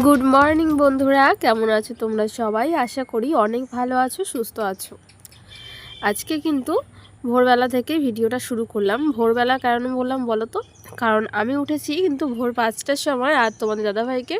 Good morning বন্ধুরা, কেমন আছো তোমরা সবাই? আশা করি অনেক ভালো আছো, সুস্থ আছো। আজকে কিন্তু ভোরবেলা থেকে ভিডিওটা শুরু করলাম। ভোরবেলা কেন বললাম বলো তো? কারণ আমি উঠেছি কিন্তু ভোর 5টার সময়, আর তোমাদের দাদাভাইকে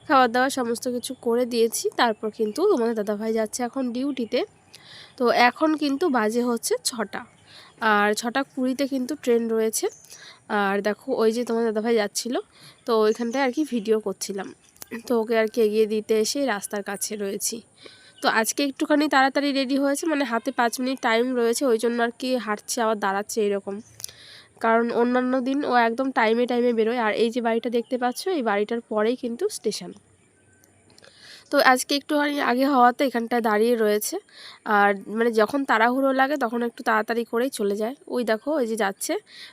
খাবার দাবার সমস্ত কিছু করে দিয়েছি। তারপর কিন্তু তোমাদের দাদাভাই যাচ্ছে এখন ডিউটিতে। তো এখন কিন্তু বাজে হচ্ছে 6টা, আর 6:20 কিন্তু ট্রেন রয়েছে। আর দেখো ওই যে তোমার দাদাভাই যাচ্ছিলো, তো ওইখানটায় আর কি ভিডিও করছিলাম। তো ওকে আর কি এগিয়ে দিতে এসে রাস্তার কাছে রয়েছি। তো আজকে একটুখানি তাড়াতাড়ি রেডি হয়েছে, মানে হাতে 5 মিনিট টাইম রয়েছে, ওই জন্য আর কি হাঁটছে আবার দাঁড়াচ্ছে এরকম। কারণ অন্যান্য দিন ও একদম টাইমে টাইমে বেরোয়। আর এই যে বাড়িটা দেখতে পাচ্ছ, এই বাড়িটার পরেই কিন্তু স্টেশন। তো আজকে একটুখানি আগে হওয়াতে এখানটায় দাঁড়িয়ে রয়েছে। আর মানে যখন তাড়াহুড়ো লাগে তখন একটু তাড়াতাড়ি করেই চলে যায়। ওই দেখো ওই যে যাচ্ছে,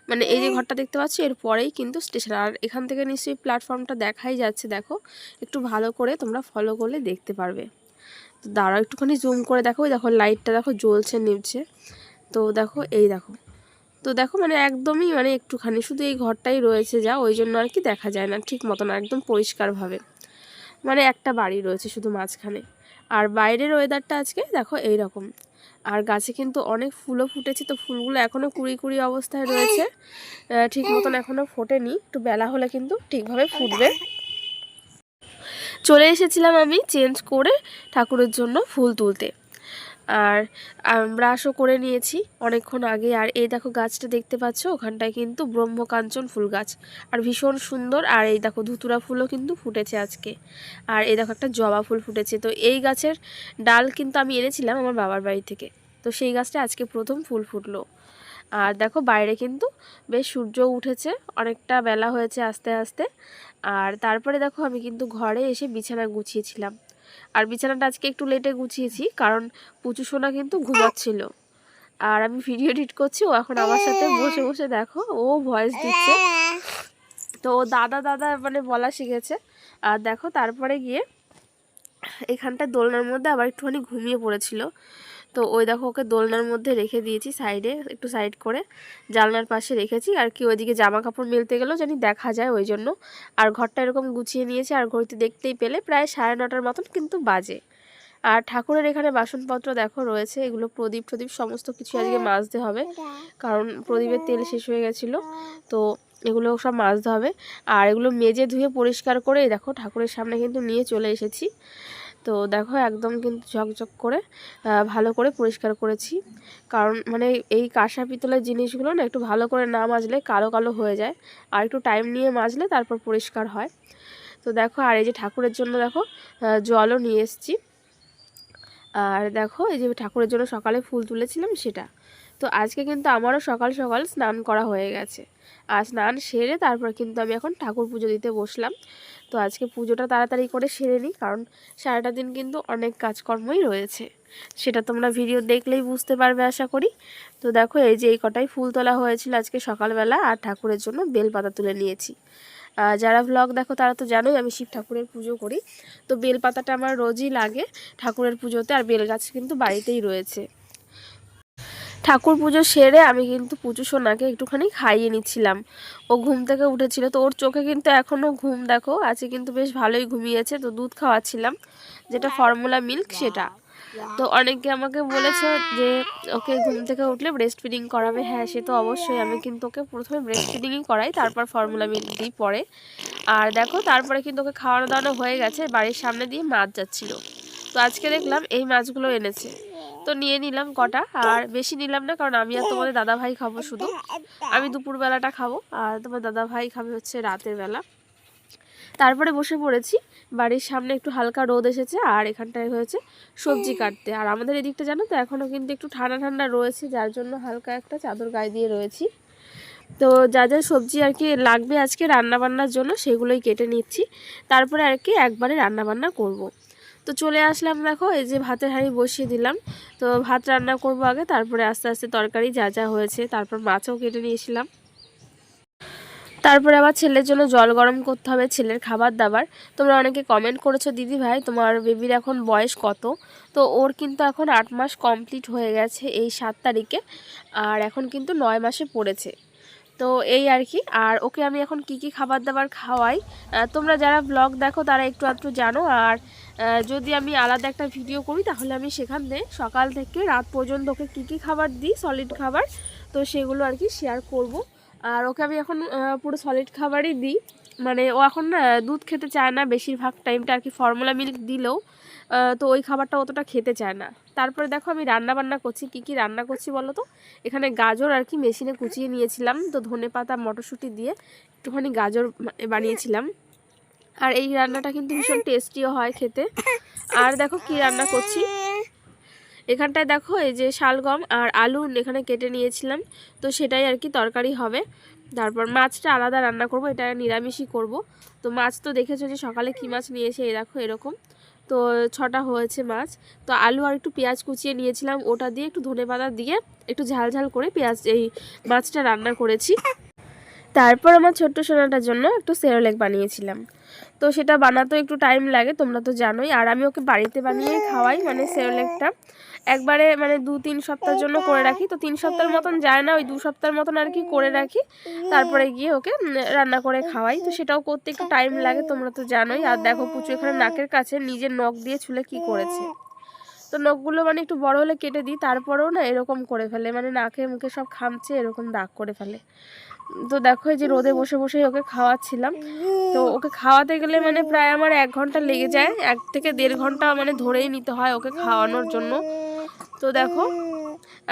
মানে এই যে ঘরটা দেখতে পাচ্ছি এর পরেই কিন্তু স্টেশন। আর এখান থেকে নিশ্চয়ই প্ল্যাটফর্মটা দেখাই যাচ্ছে, দেখো একটু ভালো করে তোমরা ফলো করলে দেখতে পারবে। তো দাঁড়াও একটুখানি জুম করে দেখো, ওই দেখো লাইটটা দেখো জ্বলছে নিভছে। তো দেখো এই দেখো, তো দেখো মানে একদমই মানে একটুখানি শুধু এই ঘরটাই রয়েছে যা, ওই জন্য আর কি দেখা যায় না ঠিক মতন একদম পরিষ্কারভাবে। মানে একটা বাড়ি রয়েছে শুধু মাঝখানে। আর বাইরের ওয়েদারটা আজকে দেখো এই রকম। আর গাছে কিন্তু অনেক ফুলও ফুটেছে, তো ফুলগুলো এখনও কুড়ি কুড়ি অবস্থায় রয়েছে, ঠিক মতন এখনও ফোটেনি। একটু বেলা হলে কিন্তু ঠিকভাবে ফুটবে। চলে এসেছিলাম আমি চেঞ্জ করে ঠাকুরের জন্য ফুল তুলতে। আর ব্রাশও করে নিয়েছি অনেকক্ষণ আগে। আর এই দেখো গাছটা দেখতে পাচ্ছ, ওখানটায় কিন্তু ব্রহ্মকাঞ্চন ফুল গাছ, আর ভীষণ সুন্দর। আর এই দেখো ধুতুরা ফুলও কিন্তু ফুটেছে আজকে। আর এই দেখো একটা জবা ফুল ফুটেছে। তো এই গাছের ডাল কিন্তু আমি এনেছিলাম আমার বাবার বাড়ি থেকে। তো সেই গাছটা আজকে প্রথম ফুল ফুটলো। আর দেখো বাইরে কিন্তু বেশ সূর্য উঠেছে, অনেকটা বেলা হয়েছে আস্তে আস্তে। আর তারপরে দেখো আমি কিন্তু ঘরে এসে বিছানা গুছিয়েছিলাম। আর বিছানাটা আজকে একটু লেটে গুছিয়েছি, কারণ পুচু সোনা কিন্তু ঘুমাচ্ছিল। আর আমি ভিডিও এডিট করছি, ও এখন আমার সাথে বসে বসে দেখো ও ভয়েস দিচ্ছে। তো ও দাদা দাদা মানে বলা শিখেছে। আর দেখো তারপরে গিয়ে এখানটা দোলনার মধ্যে আবার একটুখানি ঘুমিয়ে পড়েছিল। তো ওই দেখো ওকে দোলনার মধ্যে রেখে দিয়েছি সাইডে, একটু সাইড করে জানলার পাশে রেখেছি। আর কি ওইদিকে জামা কাপড় মেলতে গেলেও জানি দেখা যায়, ওই জন্য। আর ঘরটা এরকম গুছিয়ে নিয়েছি। আর ঘড়িতে দেখতেই পেলে প্রায় 9:30টার মতন কিন্তু বাজে। আর ঠাকুরের এখানে বাসনপত্র দেখো রয়েছে, এগুলো প্রদীপ টদীপ সমস্ত কিছু আজকে মাজতে হবে, কারণ প্রদীপের তেল শেষ হয়ে গেছিলো। তো এগুলো সব মাজতে হবে। আর এগুলো মেজে ধুয়ে পরিষ্কার করে দেখো ঠাকুরের সামনে কিন্তু নিয়ে চলে এসেছি। তো দেখো একদম কিন্তু ঝকঝক করে ভালো করে পরিষ্কার করেছি। কারণ মানে এই কাঁসা পিতলের জিনিসগুলো না একটু ভালো করে না মাজলে কালো কালো হয়ে যায়, আর একটু টাইম নিয়ে মাজলে তারপর পরিষ্কার হয়। তো দেখো আর এই যে ঠাকুরের জন্য দেখো জলও নিয়ে এসেছি। আর দেখো এই যে ঠাকুরের জন্য সকালে ফুল তুলেছিলাম সেটা। তো আজকে কিন্তু আমারও সকাল সকাল স্নান করা হয়ে গেছে। আর স্নান সেরে তারপর কিন্তু আমি এখন ঠাকুর পুজো দিতে বসলাম। তো আজকে পুজোটা তাড়াতাড়ি করে সেরে নিই, কারণ সারাটা দিন কিন্তু অনেক কাজকর্মই রয়েছে, সেটা তোমরা ভিডিও দেখলেই বুঝতে পারবে আশা করি। তো দেখো এই যে এই কটাই ফুল তোলা হয়েছিল আজকে সকালবেলা, আর ঠাকুরের জন্য বেলপাতা তুলে নিয়েছি। যারা ভ্লগ দেখো তারা তো জানোই আমি শিব ঠাকুরের পুজো করি। তো বেলপাতাটা আমার রোজই লাগে ঠাকুরের পুজোতে, আর বেল গাছ কিন্তু বাড়িতেই রয়েছে। ঠাকুর পুজো সেরে আমি কিন্তু পুচু সোনাকে একটুখানি খাইয়ে নিচ্ছিলাম। ও ঘুম থেকে উঠেছিল, তো ওর চোখে কিন্তু এখনও ঘুম দেখো আছে, কিন্তু বেশ ভালোই ঘুমিয়েছে। তো দুধ খাওয়াচ্ছিলাম, যেটা ফর্মুলা মিল্ক সেটা। তো অনেকে আমাকে বলেছে যে ওকে ঘুম থেকে উঠলে ব্রেস্ট ফিডিং করাবে। হ্যাঁ সে তো অবশ্যই, আমি কিন্তু ওকে প্রথমে ব্রেস্ট ফিডিংই করাই, তারপর ফর্মুলা মিল্ক দিই পরে। আর দেখো তারপরে কিন্তু ওকে খাওয়ানো দাওয়ানো হয়ে গেছে, বাড়ির সামনে দিয়ে মাছ যাচ্ছিলো। তো আজকে দেখলাম এই মাছগুলো এনেছে, তো নিয়ে নিলাম কটা। আর বেশি নিলাম না, কারণ আমি আর তোমাদের দাদাভাই খাবো শুধু। আমি দুপুরবেলাটা খাবো, আর তোমার দাদাভাই খাবে হচ্ছে রাতের বেলা। তারপরে বসে পড়েছি, বাড়ির সামনে একটু হালকা রোদ এসেছে, আর এখানটায় হয়েছে সবজি কাটতে। আর আমাদের এদিকটা জানো তো এখনও কিন্তু একটু ঠান্ডা ঠান্ডা রয়েছে, যার জন্য হালকা একটা চাদর গায়ে দিয়ে রয়েছি। তো যা যা সবজি আর কি লাগবে আজকে রান্নাবান্নার জন্য সেগুলোই কেটে নিচ্ছি, তারপরে আর কি একবারে রান্নাবান্না করব। তো চলে আসলাম, দেখো এই যে ভাতের হাঁড়ি বসিয়ে দিলাম। তো ভাত রান্না করব আগে, তারপরে আস্তে আস্তে তরকারি যা যা হয়েছে, তারপর মাছও কেটে নিয়েছিলাম। তারপরে আবার ছেলের জন্য জল গরম করতে হবে, ছেলের খাবার দাবার। তোমরা অনেকে কমেন্ট করেছো দিদি ভাই তোমার বেবির এখন বয়স কত। তো ওর কিন্তু এখন 8 মাস কমপ্লিট হয়ে গেছে এই 7 তারিখে, আর এখন কিন্তু 9 মাসে পড়েছে। তো এই আর কি। আর ওকে আমি এখন কি কি খাবার দাবার খাওয়াই তোমরা যারা ব্লগ দেখো তারা একটু আধটু জানো। আর যদি আমি আলাদা একটা ভিডিও করি তাহলে আমি সেখানে সকাল থেকে রাত পর্যন্ত ওকে কী কী খাবার দিই সলিড খাবার, তো সেগুলো আর কি শেয়ার করব। আর ওকে আমি এখন পুরো সলিড খাবারই দিই, মানে ও এখন দুধ খেতে চায় না বেশিরভাগ টাইমটা আর কি। ফর্মুলা মিল্ক দিলেও তো ওই খাবারটা অতটা খেতে চায় না। তারপরে দেখো আমি রান্না বান্না করছি। কি কি রান্না করছি বলো তো? এখানে গাজর আর কি মেশিনে কুচিয়ে নিয়েছিলাম, তো ধনেপাতা মটরশুঁটি দিয়ে একটুখানি গাজর বানিয়েছিলাম। আর এই রান্নাটা কিন্তু ভীষণ টেস্টিও হয় খেতে। আর দেখো কি রান্না করছি, এখানটায় দেখো এই যে শালগম আর আলু এখানে কেটে নিয়েছিলাম, তো সেটাই আর কি তরকারি হবে। তারপর মাছটা আলাদা রান্না করব, এটা নিরামিষই করব। তো মাছ তো দেখেছো যে সকালে কি মাছ নিয়েছে, এই দেখো এরকম, তো 6টা হয়েছে মাছ। তো আলু আর একটু পেঁয়াজ কুচিয়ে নিয়েছিলাম, ওটা দিয়ে একটু ধনেপাতা দিয়ে একটু ঝাল ঝাল করে এই মাছটা রান্না করেছি। তারপর আমার ছোট্ট সোনাটার জন্য একটু সেরেলেক বানিয়েছিলাম, তো সেটা বানাতেও একটু টাইম লাগে তোমরা তো জানোই। আর আমি ওকে বাড়িতে বানিয়ে খাওয়াই, মানে সেরেলেকটা একবারে মানে 2-3 সপ্তাহের জন্য করে রাখি। তো 3 সপ্তাহের মতন যায় না, ওই 2 সপ্তাহের মতন আর কি করে রাখি, তারপরে গিয়ে ওকে রান্না করে খাওয়াই। তো সেটাও করতে একটু টাইম লাগে তোমরা তো জানোই। আর দেখো পুচু এখানে নাকের কাছে নিজের নখ দিয়ে ছুলে কি করেছে। তো নখগুলো মানে একটু বড় হলে কেটে দিই, তারপরেও না এরকম করে ফেলে, মানে নাকে মুখে সব খামচে এরকম দাগ করে ফেলে। তো দেখো এই যে রোদে বসে বসেই ওকে খাওয়াচ্ছিলাম। তো ওকে খাওয়াতে গেলে মানে প্রায় আমার 1 ঘন্টা লেগে যায়, 1 থেকে 1.5 ঘন্টা মানে ধরেই নিতে হয় ওকে খাওয়ানোর জন্য। তো দেখো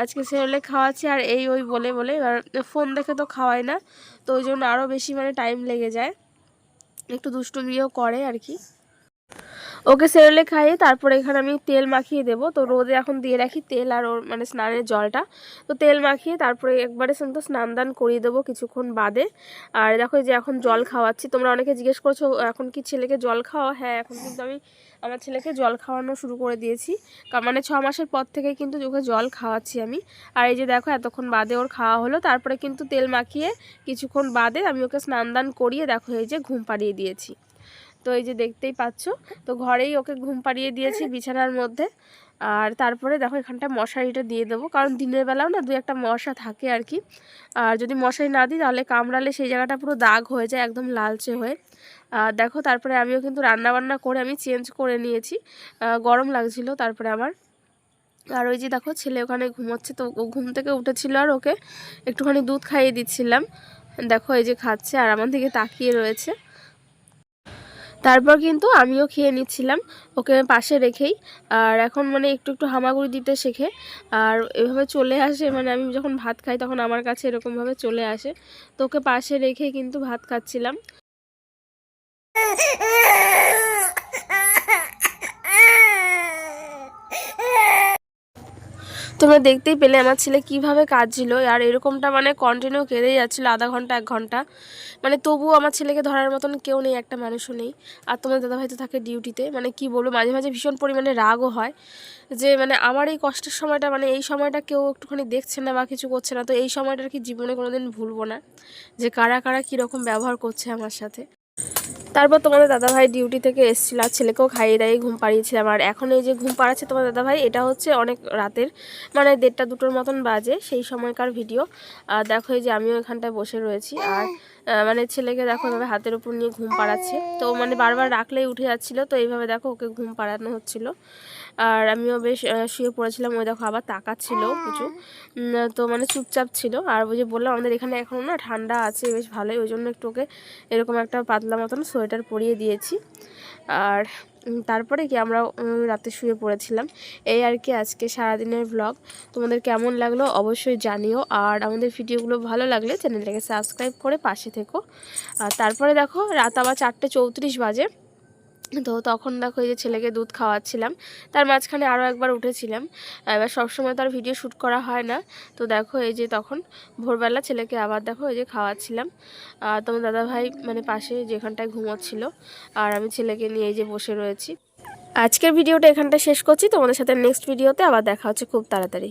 আজকে সেরেলাক খাওয়াচ্ছি আর এই ওই বলে বলে, এবার ফোন দেখে তো খাওয়াই না, তো ওই জন্য আরও বেশি মানে টাইম লেগে যায়, একটু দুষ্টুমিও করে আর কি। ওকে সেরেলাক খাইয়ে তারপরে এখানে আমি তেল মাখিয়ে দেবো। তো রোদে এখন দিয়ে রাখি তেল আর ওর মানে স্নানের জলটা, তো তেল মাখিয়ে তারপরে একবারে কিন্তু স্নান দান করিয়ে দেবো কিছুক্ষণ বাদে। আর দেখো যে এখন জল খাওয়াচ্ছি, তোমরা অনেকে জিজ্ঞেস করছো এখন কি ছেলেকে জল খাওয়া? হ্যাঁ, এখন কিন্তু আমি আমার ছেলেকে জল খাওয়ানো শুরু করে দিয়েছি, মানে 6 মাসের পর থেকে কিন্তু ওকে জল খাওয়াচ্ছি আমি। আর এই যে দেখো এতক্ষণ বাদে ওর খাওয়া হলো, তারপরে কিন্তু তেল মাখিয়ে কিছুক্ষণ বাদে আমি ওকে স্নান দান করিয়ে দেখো এই যে ঘুম পাড়িয়ে দিয়েছি। তো এই যে দেখতেই পাচ্ছ, তো ঘরেই ওকে ঘুম পাড়িয়ে দিয়েছি বিছানার মধ্যে। আর তারপরে দেখো এখানটা মশারিটা দিয়ে দেবো, কারণ দিনের বেলাও না 2-1টা মশা থাকে আর কি। আর যদি মশারি না দিই তাহলে কামড়ালে সেই জায়গাটা পুরো দাগ হয়ে যায় একদম লালচে হয়ে। আর দেখো তারপরে আমিও কিন্তু রান্নাবান্না করে আমি চেঞ্জ করে নিয়েছি, গরম লাগছিল তারপরে আমার। আর ওই যে দেখো ছেলে ওখানে ঘুমোচ্ছে, তো ও ঘুম থেকে উঠেছিল আর ওকে একটুখানি দুধ খাইয়ে দিচ্ছিলাম। দেখো এই যে খাচ্ছে আর আমার দিকে তাকিয়ে রয়েছে। তারপর কিন্তু আমিও খেয়ে নিচ্ছিলাম ওকে পাশে রেখেই। আর এখন মানে একটু একটু হামাগুড়ি দিতে শেখে, আর এভাবে চলে আসে, মানে আমি যখন ভাত খাই তখন আমার কাছে এরকমভাবে চলে আসে। তো ওকে পাশে রেখেই কিন্তু ভাত খাচ্ছিলাম। তোমরা দেখতেই পেলে আমার ছেলে কিভাবে কাঁদছিল, আর এরকমটা মানে কন্টিনিউ কেঁদেই যাচ্ছিলো আধা ঘন্টা 1 ঘন্টা, মানে তবুও আমার ছেলেকে ধরার মতন কেউ নেই, একটা মানুষও নেই। আর তোমার দাদাভাই তো থাকে ডিউটিতে, মানে কি বলবো, মাঝে মাঝে ভীষণ পরিমাণে রাগও হয় যে মানে আমার এই কষ্টের সময়টা, মানে এই সময়টা কেউ একটুখানি দেখছে না বা কিছু করছে না। তো এই সময়টা কি জীবনে কোনোদিন ভুলবো না, যে কারা কারা কীরকম ব্যবহার করছে আমার সাথে। তারপর তোমাদের দাদাভাই ডিউটি থেকে এসেছিল, আর ছেলেকেও খাইয়ে দাইয়ে ঘুম পাড়িয়েছিলাম। আর এখন এই যে ঘুম পাড়াচ্ছে তোমার দাদাভাই, এটা হচ্ছে অনেক রাতের, মানে 1:30-2টোর মতন বাজে সেই সময়কার ভিডিও। আর দেখো এই যে আমিও এখানটায় বসে রয়েছি, আর মানে ছেলেকে দেখো এভাবে হাতের উপর নিয়ে ঘুম পাড়াচ্ছে, তো মানে বারবার রাখলেই উঠে যাচ্ছিলো, তো এইভাবে দেখো ওকে ঘুম পাড়ানো হচ্ছিল। আর আমিও বেশ শুয়ে পড়েছিলাম, ওই দেখো আবার তাকাচ্ছিল কিছু, তো মানে চুপচাপ ছিল। আর ওই যে বললাম আমাদের এখানে এখনও না ঠান্ডা আছে বেশ ভালোই, ওই জন্য একটু ওকে এরকম একটা পাতলা মতন সোয়েটার পরিয়ে দিয়েছি। আর তারপরে কি আমরা রাতে শুয়ে পড়েছিলাম। এই আর কি আজকে সারাদিনের ব্লগ। তোমাদের কেমন লাগলো অবশ্যই জানিও, আর আমাদের ভিডিওগুলো ভালো লাগলে চ্যানেলটাকে সাবস্ক্রাইব করে পাশে থেকো। আর তারপরে দেখো রাত আবার 4:34 বাজে, তো তখন দেখো এই যে ছেলেকে দুধ খাওয়াচ্ছিলাম, তার মাঝখানে আরও একবার উঠেছিলাম। এবার সবসময় তো আর ভিডিও শ্যুট করা হয় না, তো দেখো এই যে তখন ভোরবেলা ছেলেকে আবার দেখো এই যে খাওয়াচ্ছিলাম। তোমার দাদাভাই মানে পাশে যেখানটায় ঘুমোচ্ছিল, আর আমি ছেলেকে নিয়ে এই যে বসে রয়েছি। আজকের ভিডিওটা এখানটা শেষ করছি, তোমাদের সাথে নেক্সট ভিডিওতে আবার দেখা হচ্ছে খুব তাড়াতাড়ি।